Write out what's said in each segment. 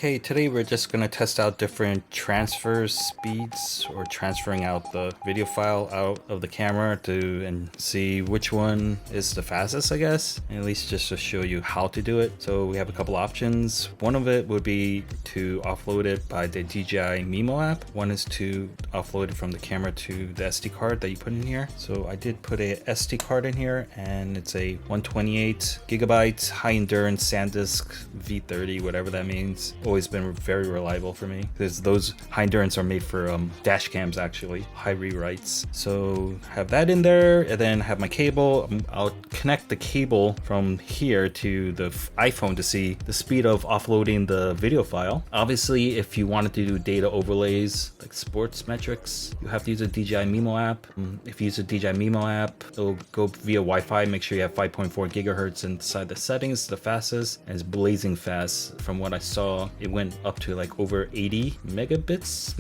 Okay, today we're just gonna test out different transfer speeds or transferring out the video file out of the camera and see which one is the fastest, I guess, and at least just to show you how to do it. So we have a couple options. One of it would be to offload it by the DJI Mimo app. One is to offload it from the camera to the SD card that you put in here. So I did put a SD card in here, and it's a 128 gigabyte high endurance SanDisk V30, whatever that means. Always been very reliable for me because those high endurance are made for dash cams, actually high rewrites. So have that in there, and then have my cable. I'll connect the cable from here to the iPhone to see the speed of offloading the video file. Obviously, if you wanted to do data overlays like sports metrics, you have to use a DJI Mimo app. If you use a DJI Mimo app, it'll go via Wi-Fi. Make sure you have 5.4 gigahertz inside the settings, the fastest, and it's blazing fast. From what I saw, it went up to like over 80 megabytes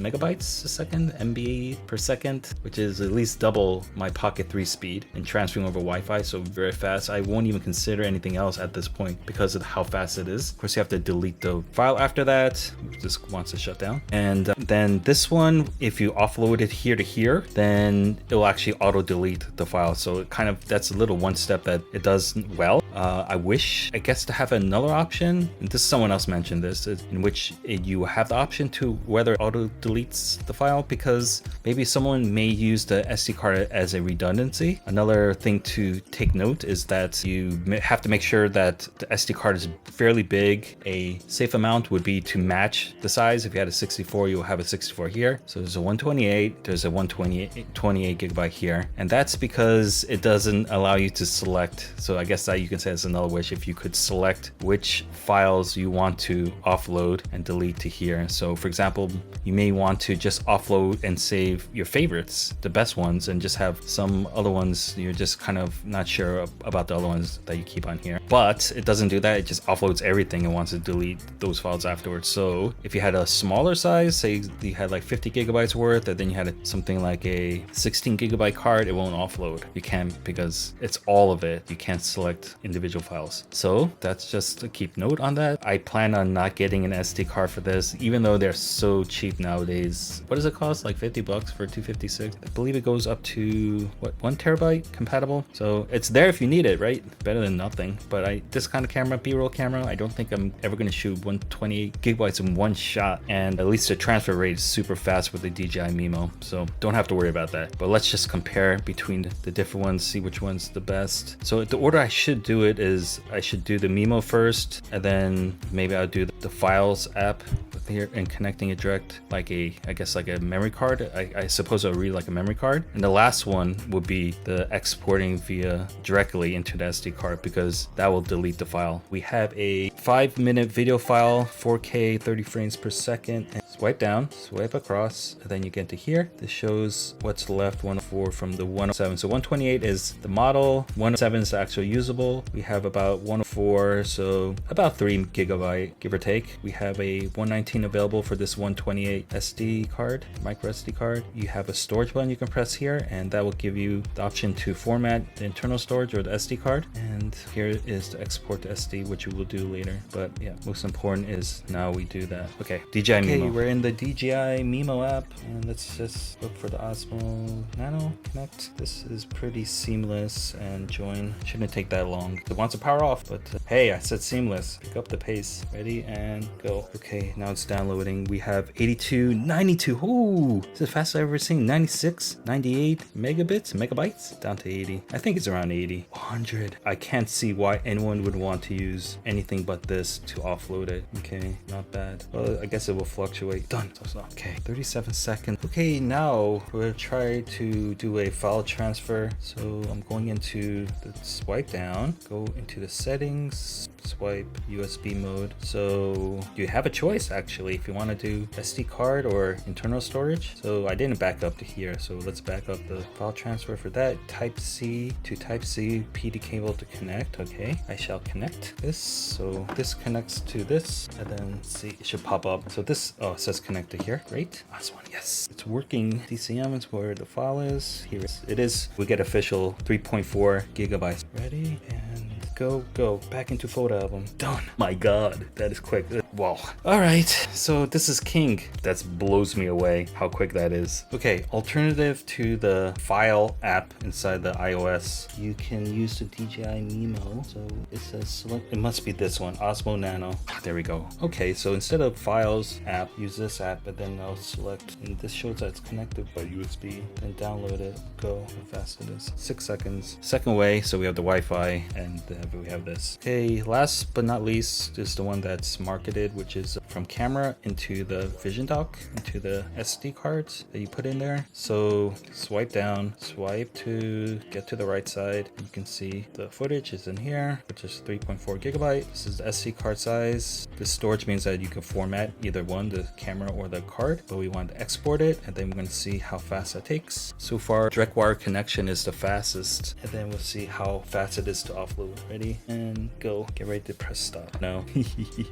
a second, MB per second, which is at least double my Pocket 3 speed and transferring over Wi-Fi, so very fast. I won't even consider anything else at this point because of how fast it is. Of course, you have to delete the file after that. This wants to shut down. And then this one, if you offload it here to here, then it will actually auto delete the file. So it kind of, that's a little one step that it does well. I wish, I guess, to have another option, and this someone else mentioned this, in which you have the option to whether auto deletes the file, because maybe someone may use the SD card as a redundancy. Another thing to take note is that you have to make sure that the SD card is fairly big. A safe amount would be to match the size. If you had a 64, you'll have a 64 here. So there's a 128, there's a 128 gigabyte here, and that's because it doesn't allow you to select. So I guess that you can say it's another wish, if you could select which files you want to offload and delete to here. So for example, you may want to just offload and save your favorites, the best ones, and just have some other ones you're just kind of not sure about, the other ones that you keep on here. But it doesn't do that. It just offloads everything and wants to delete those files afterwards. So if you had a smaller size, say you had like 50 gigabytes worth, and then you had something like a 16 gigabyte card, it won't offload. You can't, because it's all of it. You can't select individual files. So that's just a keep note on that. I plan on not getting an SD card for this, even though they're so cheap nowadays. What does it cost? Like 50 bucks for 256. I believe it goes up to what, 1 terabyte compatible. So it's there if you need it, right? Better than nothing. But this kind of camera, B-roll camera, I don't think I'm ever going to shoot 128 gigabytes in one shot. And at least the transfer rate is super fast with the DJI Mimo. So don't have to worry about that. But let's just compare between the different ones, see which one's the best. So the order I should do it is I should do the Mimo first, and then maybe I'll do the Files app with here and connecting it direct, like I guess like a memory card. I suppose I'll read like a memory card. And the last one would be the exporting via directly into the SD card, because that will delete the file. We have a 5-minute video file, 4K, 30 frames per second. And swipe down, swipe across, and then you get to here. This shows what's left, 104 from the 107. So 128 is the model, 107 is the actual usable. We have about 104, so about 3 gigabyte, give or take. We have a 119 available for this 128 SD card, micro SD card. You have a storage button you can press here, and that will give you the option to format the internal storage or the SD card. And here is to export to SD, which we will do later. But yeah, most important is now we do that. Okay, DJI Mimo. Okay, we're in the DJI Mimo app, and let's just look for the Osmo Nano Connect. This is pretty seamless, and join shouldn't take that long. It wants to power off, but hey, I said seamless. Pick up the pace. Ready and go. Okay, now it's downloading. We have 82, 92. Ooh, this is the fastest I've ever seen. 96, 98 megabytes, down to 80. I think it's around 80. 100. I can't see why anyone would want to use anything but this to offload it. Okay, not bad. Well, I guess it will fluctuate. Done. Okay, 37 seconds. Okay, now we'll try to do a file transfer. So I'm going into the swipe down, go into the settings, swipe USB mode. So you have a choice actually if you want to do SD card or internal storage. So I didn't back up to here, so let's back up the file transfer for that. Type C to Type C, PD cable to connect. Okay, I shall connect this. So this connects to this, and then see, it should pop up. So this, oh, it says connect to here. Great. Last one. Yes, it's working. DCM is where the file is. Here it is. We get official 3.4 gigabytes. Ready and go back into photo album. Done. My god, that is quick. Well, all right, so this is king. That blows me away how quick that is. Okay, alternative to the file app inside the iOS, you can use the DJI Nemo. So it says select, it must be this one, Osmo Nano. There we go. Okay, so instead of files app, use this app, but then I'll select, and this shows that it's connected by USB, then download it, go, how fast it is, 6 seconds. Second way, so we have the Wi-Fi, and we have this. Okay, last but not least is the one that's marketed, which is from camera into the Vision dock, into the SD cards that you put in there. So swipe down, swipe to get to the right side. You can see the footage is in here, which is 3.4 gigabyte. This is the SD card size. This storage means that you can format either one, the camera or the card, but we want to export it, and then we're going to see how fast that takes. So far, direct wire connection is the fastest, and then we'll see how fast it is to offload. Ready? And go. Get ready to press stop. No.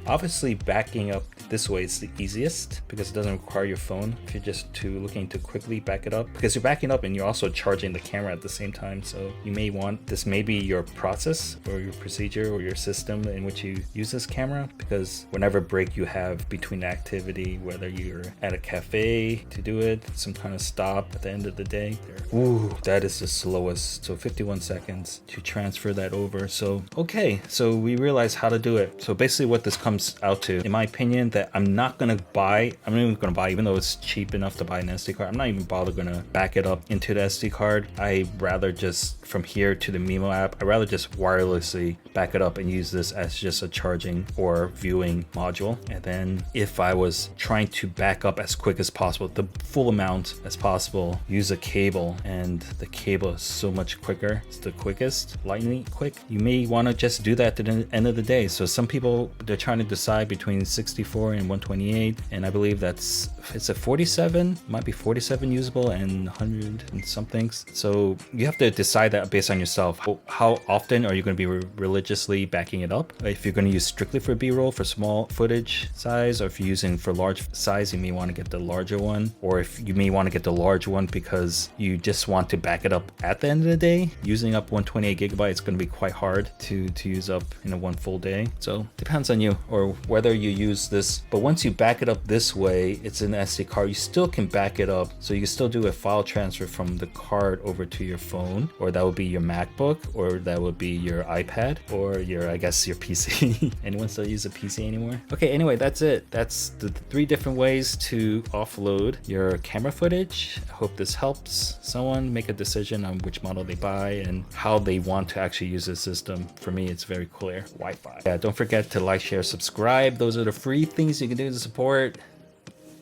Obviously, backing up this way is the easiest because it doesn't require your phone if you're just looking to quickly back it up, because you're backing up and you're also charging the camera at the same time. So you may want this, may be your process or your procedure or your system in which you use this camera, because whenever break you have between activity, whether you're at a cafe to do it, some kind of stop at the end of the day, ooh, that is the slowest. So 51 seconds to transfer that over. So okay, so we realize how to do it. So basically what this comes out to, in my opinion, that I'm not even gonna buy, even though it's cheap enough to buy an SD card, I'm not even gonna back it up into the SD card. I rather just, from here to the Mimo app, I rather just wirelessly back it up and use this as just a charging or viewing module. And then if I was trying to back up as quick as possible, the full amount as possible, use a cable, and the cable is so much quicker. It's the quickest, lightning quick. You may want to just do that to the end of the day. So some people, they're trying to decide between 64 and 128, and I believe it's a 47, might be 47 usable and 100 and something. So you have to decide that based on yourself. How often are you going to be religiously backing it up? If you're going to use strictly for B-roll, for small footage size, or if you're using for large size, you may want to get the larger one, or if you may want to get the large one because you just want to back it up at the end of the day. Using up 128 gigabytes is going to be quite hard to use up in a one full day. So depends on you or whether you use this. But once you back it up this way, it's an SD card, you still can back it up. So you can still do a file transfer from the card over to your phone, or that would be your MacBook, or that would be your iPad, or I guess your PC. Anyone still use a PC anymore? Okay, anyway, that's it. That's the 3 different ways to offload your camera footage. I hope this helps someone make a decision on which model they buy and how they want to actually use the system. For me, it's very clear. Wi-Fi. Yeah, don't forget to like, share, subscribe. Those are the free things you can do to support.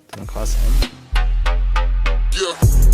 Doesn't cost anything. Yeah.